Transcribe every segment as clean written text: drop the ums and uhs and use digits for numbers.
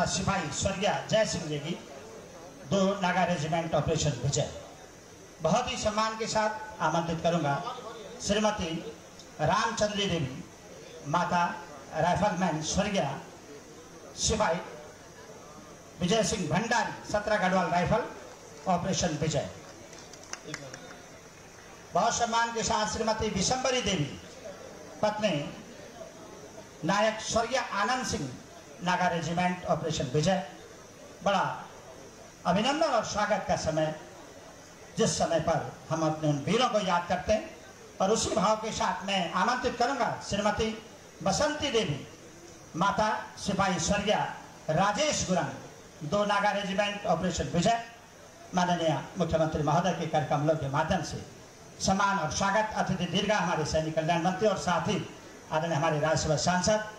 माता सिपाही स्वर्गीय जय सिंह देवी 2 नागा रेजिमेंट ऑपरेशन विजय। बहुत ही सम्मान के साथ आमंत्रित करूंगा श्रीमती रामचंद्री देवी माता राइफलमैन स्वर्गीय सिपाही विजय सिंह भंडारी 17 गढ़वाल राइफल ऑपरेशन विजय। बहुत सम्मान के साथ श्रीमती विशंबरी देवी पत्नी नायक स्वर्गीय आनंद सिंह नागा रेजिमेंट ऑपरेशन विजय। बड़ा अभिनंदन और स्वागत का समय, जिस समय पर हम अपने उन वीरों को याद करते हैं, और उसी भाव के साथ मैं आमंत्रित करूंगा श्रीमती बसंती देवी माता सिपाही स्वर्गीय राजेश गुरंग 2 नागा रेजिमेंट ऑपरेशन विजय। माननीय मुख्यमंत्री महोदय के कर कमलों के माध्यम से सम्मान और स्वागत अतिथि दीर्घा हमारे सैनिक कल्याण मंत्री और साथ ही आदरणीय हमारे राज्यसभा सांसद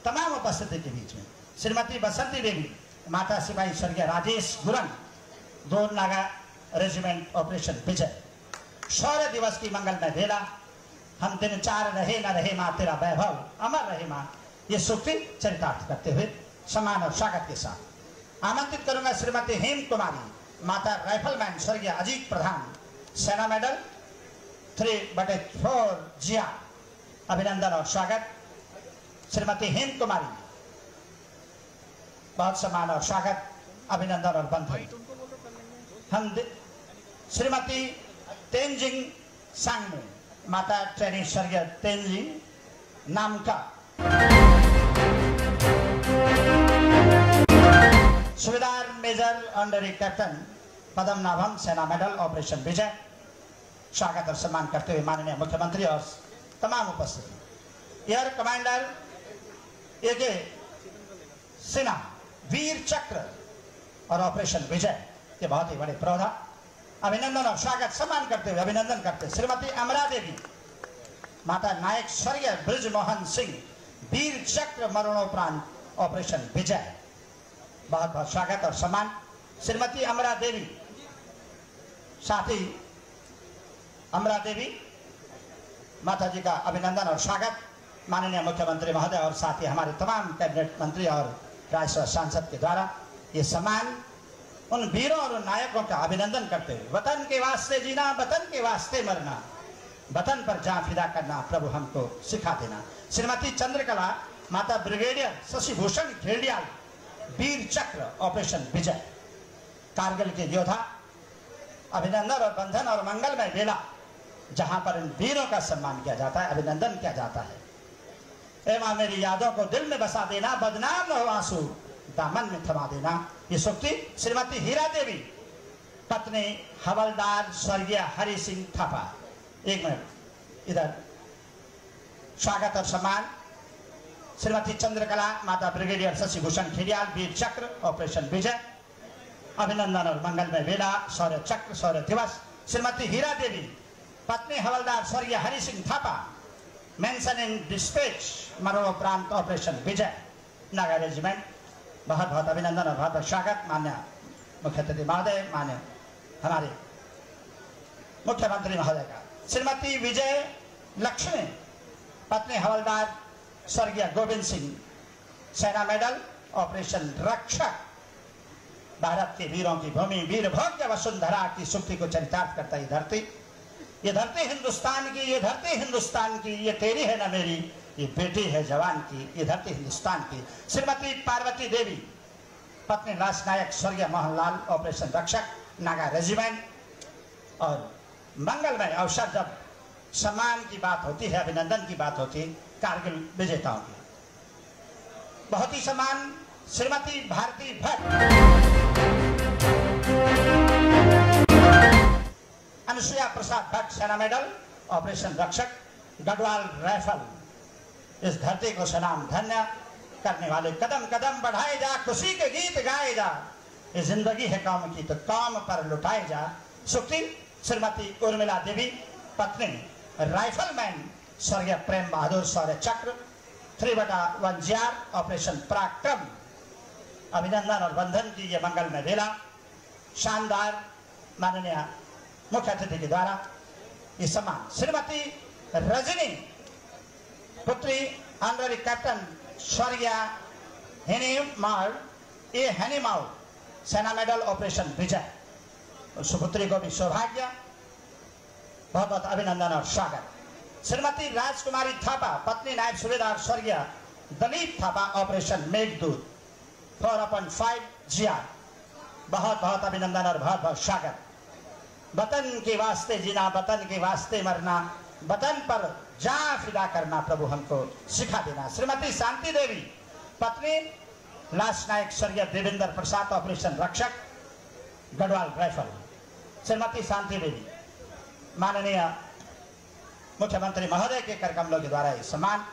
तमाम उपस्थिति के बीच में श्रीमती बसंती देवी माता सिपाही स्वर्गीय राजेश गुरंग 2 नागा रेजिमेंट ऑपरेशन विजय। शौर्य दिवस की मंगलमय बेला, हम दिन 4 रहे न रहे माँ तेरा वैभव अमर रहे माँ, ये सूक्ति चरितार्थ करते हुए सम्मान और स्वागत के साथ आमंत्रित करूंगा श्रीमती हेम कुमारी माता राइफलमैन स्वर्गीय अजीत प्रधान सेना मेडल 3/4 जिया। अभिनंदन और स्वागत श्रीमती हेम कुमारी, बहुत सम्मान और स्वागत, अभिनंदन और बंधन। हम श्रीमती तेंजिंग सांगमू माता ट्रेनी स्वर्गीय तेंजिंग नामका सुबेदार मेजर ऑनररी कैप्टन पद्मनाभम सेना मेडल ऑपरेशन विजय। स्वागत और सम्मान करते हुए माननीय मुख्यमंत्री और तमाम उपस्थिति। Air commander A K. Sinha Vir Chakra और ऑपरेशन विजय के बहुत ही बड़े पौधा। अभिनंदन और स्वागत सम्मान करते हुए अभिनंदन करते श्रीमती अमरा देवी माता नायक स्वर्गीय ब्रिजमोहन सिंह वीर चक्र मरणोपरांत ऑपरेशन विजय। बहुत बहुत स्वागत और सम्मान श्रीमती अमरा देवी। साथ ही अमरा देवी माता जी का अभिनंदन और स्वागत माननीय मुख्यमंत्री महोदय और साथ ही हमारे तमाम कैबिनेट मंत्री और राज्यसभा सांसद के द्वारा ये सम्मान उन वीरों और उन नायकों का अभिनंदन करते हुए वतन के वास्ते जीना, वतन के वास्ते मरना, वतन पर जान फिदा करना प्रभु हमको सिखा देना। श्रीमती चंद्रकला माता ब्रिगेडियर शशिभूषण खेड़ियाल वीर चक्र ऑपरेशन विजय। कारगिल के योद्धा, अभिनंदन और बंधन और मंगलमय बेला जहां पर इन वीरों का सम्मान किया जाता है, अभिनंदन किया जाता है। ए मां मेरी यादों को दिल में बसा देना, बदनाम न हो आंसू दामन में थमा देना। ये सूक्ति श्रीमती हीरा देवी पत्नी हवलदार स्वर्गीय हरि सिंह थापा। एक मिनट इधर स्वागत और सम्मान श्रीमती चंद्रकला माता ब्रिगेडियर शशिभूषण खेड़ियाल वीर चक्र ऑपरेशन विजय। अभिनंदन और मंगलमय बेला शौर्य चक्र शौर्य दिवस। श्रीमती हीरा देवी पत्नी हवलदार स्वर्गीय Hari Singh Thapa mention in dispatch मरणोपरांत ऑपरेशन विजय नागा रेजिमेंट। बहुत बहुत अभिनंदन और बहुत बहुत स्वागत मान्य मुख्य अतिथि महोदय, मान्य हमारे मुख्यमंत्री महोदय का। श्रीमती विजय लक्ष्मी पत्नी हवलदार स्वर्गीय गोविंद सिंह सेना मेडल ऑपरेशन रक्षक। भारत के वीरों की भूमि वीर भोग्य वसुंधरा की सुक्ति को चरितार्थ करता ये धरती हिंदुस्तान की, ये धरती हिंदुस्तान की, ये तेरी है ना मेरी, ये बेटी है जवान की, ये धरती हिंदुस्तान की। श्रीमती पार्वती देवी पत्नी लाश नायक स्वर्गीय मोहनलाल ऑपरेशन रक्षक नागा रेजिमेंट। और मंगलमय अवसर जब सम्मान की बात होती है, अभिनंदन की बात होती है कारगिल विजेताओं की, बहुत ही सम्मान श्रीमती भारती भट्ट अनुसुया प्रसाद भट्ट सेना मेडल ऑपरेशन रक्षक गढ़वाल राइफल। इस धरती को सलाम धन्य करने वाले कदम कदम बढ़ाए जा, खुशी के गीत गाए जा, ये जिंदगी है कौम की तो कौम पर लुटाए जा। सुक्ति श्रीमती उर्मिला देवी पत्नी राइफलमैन स्वर्गीय प्रेम बहादुर शौर्य चक्र 3/1 जियार ऑपरेशन पराक्रम। अभिनंदन और बंधन की ये मंगलमय बेला शानदार माननीय मुख्य अतिथि के द्वारा ये सम्मान श्रीमती रजनी पुत्री ऑनररी कैप्टन स्वर्गीय हिनी मार ए हैनीमाओ सेना मेडल ऑपरेशन विजय, सुपुत्री को भी सौभाग्य, बहुत बहुत अभिनंदन और स्वागत। श्रीमती राजकुमारी थापा, पत्नी नायब सूबेदार स्वर्गीय दलीप थापा, ऑपरेशन मेघदूत 4/5 GR, बहुत बहुत अभिनंदन और बहुत बहुत स्वागत। वतन के वास्ते जीना, वतन के वास्ते मरना, वतन पर जान फिदा करना प्रभु हमको सिखा देना। श्रीमती शांति देवी, पत्नी लास्ट नायक स्वर्गीय देवेंद्र प्रसाद, ऑपरेशन रक्षक गढ़वाल राइफल। श्रीमती शांति देवी, माननीय मुख्यमंत्री महोदय के कर कमलों के द्वारा सम्मान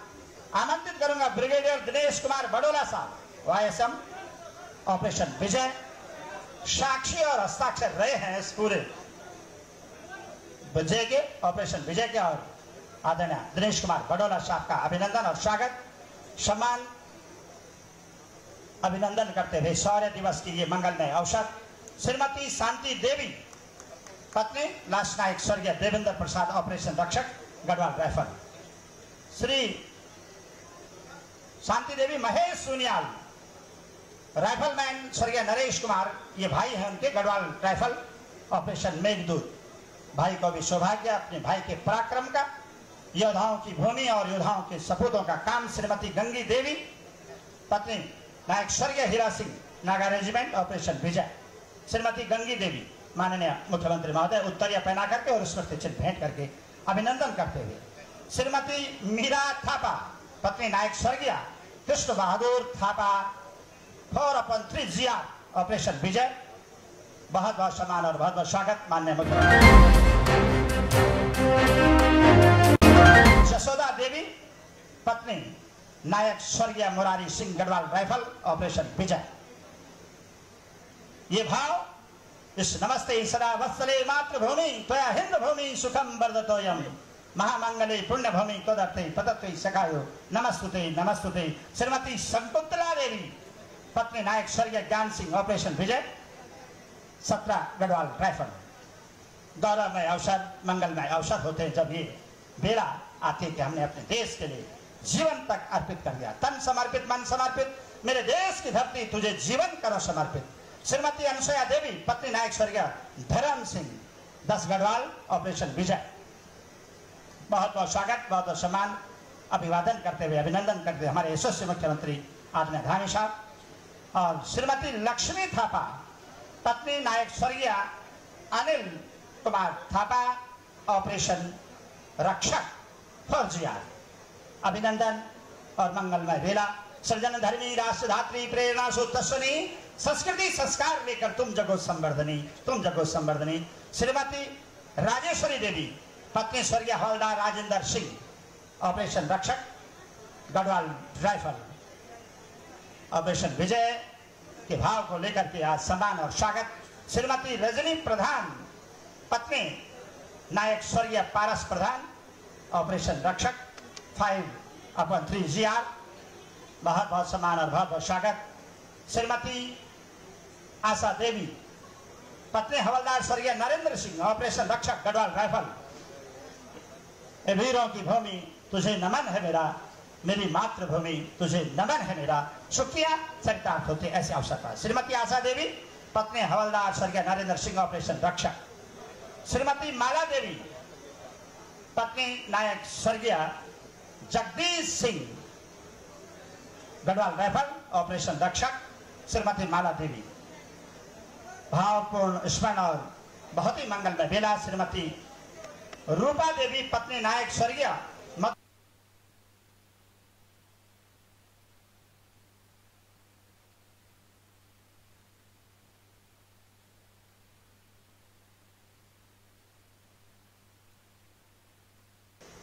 आमंत्रित करूंगा। ब्रिगेडियर दिनेश कुमार बडोला साहब, YSM, ऑपरेशन विजय, साक्षी और हस्ताक्षर रहे हैं इस पूरे विजय के, ऑपरेशन विजय के। और आदरणीय दिनेश कुमार बडोला साहब का अभिनंदन और स्वागत, सम्मान, अभिनंदन करते हुए शौर्य दिवस की ये मंगलमय अवसर। श्रीमती शांति देवी, पत्नी लास्ट नायक स्वर्गीय देवेंद्र प्रसाद, ऑपरेशन रक्षक गढ़वाल राइफल। श्री शांति देवी महेश सुनियाल, राइफलमैन स्वर्गीय नरेश कुमार, ये भाई हैं उनके, गढ़वाल राइफल, ऑपरेशन मेघदूत। भाई को भी सौभाग्य, अपने भाई के पराक्रम का, योद्धाओं की भूमि और योद्धाओं के सपूतों का काम। श्रीमती गंगी देवी, पत्नी नायक स्वर्गीय हीरा सिंह, नागा रेजिमेंट, ऑपरेशन विजय। श्रीमती गंगी देवी, माननीय मुख्यमंत्री महोदय उत्तरीय पहना करके और स्मृति चिन्ह भेंट करके अभिनंदन करते हुए। श्रीमती मीरा थापा, पत्नी नायक स्वर्गीय कृष्ण बहादुर थापा, 4/3 GR, ऑपरेशन विजय, बहुत बहुत सम्मान और बहुत बहुत स्वागत। माननीय मुख्यमंत्री। जसोदा देवी, पत्नी नायक स्वर्गीय मुरारी सिंह, गढ़वाल राइफल, ऑपरेशन विजय। ये भाव इस नमस्ते सदा वत्सले मातृभूमि त्वया हिंद भूमि सुखम वर्धतोयम महामंगले पुण्य भूमि तदर्थे पतत्वे सखायो नमस्तुते नमस्तुते। श्रीमती शकुंतला देवी, पत्नी नायक स्वर्गीय ज्ञान सिंह, ऑपरेशन विजय, 17 गढ़वाल राइफल। गौरवमय अवसर, मंगलमय अवसर होते हैं जब ये बेला आती है कि हमने अपने देश के लिए जीवन तक अर्पित कर दिया, तन समर्पित, मन समर्पित, मेरे देश की धरती तुझे जीवन करो समर्पित। श्रीमती अनुसुया देवी, पत्नी नायक स्वर्गीय धर्म सिंह, 10 गढ़वाल, ऑपरेशन विजय, बहुत बहुत स्वागत, बहुत बहुत सम्मान, अभिवादन करते हुए, अभिनंदन करते हुए हमारे यशस्वी मुख्यमंत्री आदरणीय धामी साहब। और श्रीमती लक्ष्मी थापा, पत्नी नायक स्वर्गीय अनिल कुमार थापा, ऑपरेशन रक्षक 4 GR, अभिनंदन और मंगलमय बेला। सृजन धर्मी राष्ट्रधात्री प्रेरणा सुतस्वनी, संस्कृति संस्कार लेकर तुम जगो संवर्धनी, तुम जगो संवर्धनी। श्रीमती राजेश्वरी देवी, पत्नी स्वर्गीय हवलदार राजेंद्र सिंह, ऑपरेशन रक्षक गढ़वाल राइफल, ऑपरेशन विजय के भाव को लेकर के आज सम्मान और स्वागत। श्रीमती रजनी प्रधान, पत्नी नायक स्वर्गीय पारस प्रधान, ऑपरेशन रक्षक 5/3 GR, बहुत बहुत सम्मान और बहुत बहुत स्वागत। श्रीमती आशा देवी, पत्नी हवलदार स्वर्गीय नरेंद्र सिंह, ऑपरेशन रक्षक गढ़वाल राइफल। वीरों की भूमि तुझे नमन है मेरा, मेरी मातृभूमि तुझे नमन है मेरा, शुक्रिया चरितार्थ होते ऐसे अवसर पर। श्रीमती आशा देवी, पत्नी हवलदार स्वर्गीय नरेंद्र सिंह, ऑपरेशन रक्षक। श्रीमती माला देवी, पत्नी नायक स्वर्गीय जगदीश सिंह, गढ़वाल राइफल, ऑपरेशन रक्षक। श्रीमती माला देवी, भावपूर्ण स्मरण और बहुत ही मंगलमय बेला। श्रीमती रूपा देवी, पत्नी नायक स्वर्गीय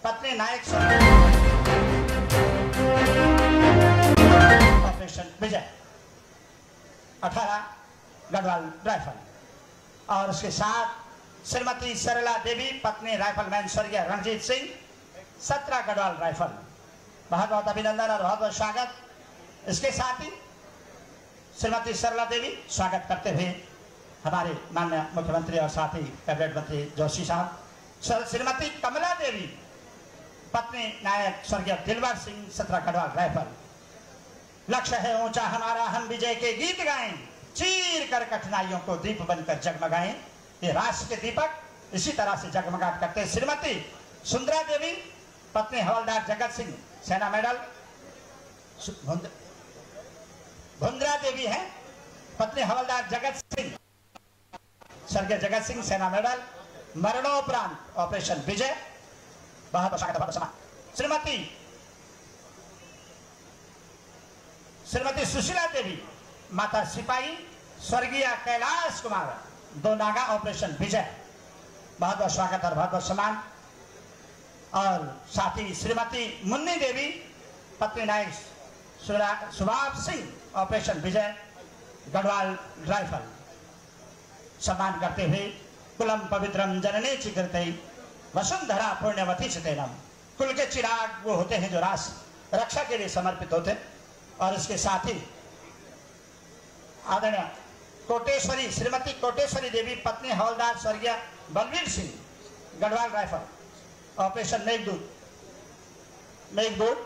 पत्नी नायक ऑपरेशन विजय, 18 गढ़वाल राइफल। और उसके साथ श्रीमती सरला देवी, पत्नी राइफलमैन स्वर्गीय रणजीत सिंह, 17 गढ़वाल राइफल। बहुत बहुत अभिनंदन और बहुत बहुत स्वागत। इसके साथ ही श्रीमती सरला देवी स्वागत करते हुए हमारे माननीय मुख्यमंत्री और साथ ही कैबिनेट मंत्री जोशी साहब। श्रीमती कमला देवी, पत्नी नायक स्वर्गीय दिलवर सिंह, 17 गढ़वाल राइफल। लक्ष्य है ऊंचा हमारा, हम विजय के गीत गाएं, चीर कर कठिनाइयों को दीप बनकर जगमगाएं। ये राष्ट्र के दीपक इसी तरह से जगमगाट करते हैं। श्रीमती सुंदरा देवी, पत्नी हवलदार जगत सिंह, सेना मेडल। भुंद्रा देवी है, पत्नी हवलदार जगत सिंह, स्वर्गीय जगत सिंह, सेना मेडल। मरणोपरांत ऑपरेशन विजय। बहुत बहुत स्वागत, बहुत सम्मान। श्रीमती सुशीला देवी, माता सिपाही, स्वर्गीय कैलाश कुमार, दो नागा, ऑपरेशन विजय। बहुत बहुत स्वागत और बहुत बहुत सम्मान। और साथ ही श्रीमती मुन्नी देवी, पत्नी नायक सुभाष सिंह, ऑपरेशन विजय, गढ़वाल राइफल। सम्मान करते हुए कुलम पवित्रम जननी चिकिरते वसुंधरा पुण्यवती चितेनम। कुल के चिराग वो होते हैं जो राष्ट्र रक्षा के लिए समर्पित होते हैं। और इसके साथ ही आदरणीय कोटेश्वरी, श्रीमती कोटेश्वरी देवी, पत्नी हवलदार स्वर्गीय बलवीर सिंह, गढ़वाल राइफल, ऑपरेशन मेघदूत।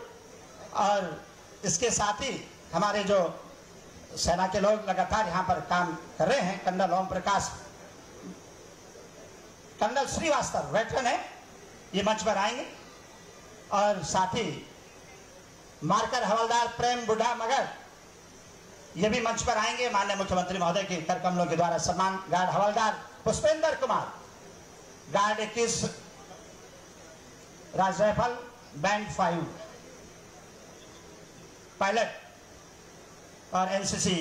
और इसके साथ ही हमारे जो सेना के लोग लगातार यहाँ पर काम कर रहे हैं, colonel Om Prakash, colonel Srivastava veteran है, ये मंच पर आएंगे। और साथ ही मार्कर हवलदार प्रेम बुढ़ा मगर, ये भी मंच पर आएंगे। माननीय मुख्यमंत्री महोदय के कर कमलों के द्वारा सम्मान। गार्ड हवलदार पुष्पेंद्र कुमार, गार्ड 21 राज राइफल, बैंड 5 पायलट और एनसीसी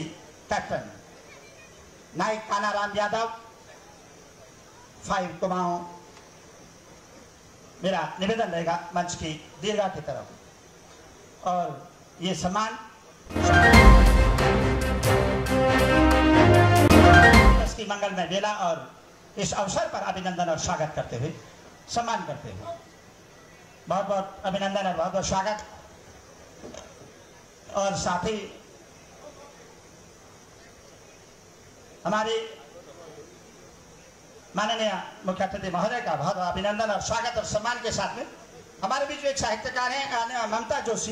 कैप्टन। नायक कानाराम यादव, 5 कुमाऊं। मेरा निवेदन रहेगा मंच की दीर्घा की तरफ। और ये सम्मान इसकी मंगलमय बेला और इस अवसर पर अभिनंदन और स्वागत करते हुए, सम्मान करते हुए बहुत बहुत अभिनंदन और बहुत बहुत स्वागत। और साथ ही हमारे माननीय मुख्य अतिथि महोदय का बहुत अभिनंदन और स्वागत और सम्मान के साथ में हमारे बीच में एक साहित्यकार हैं ममता जोशी,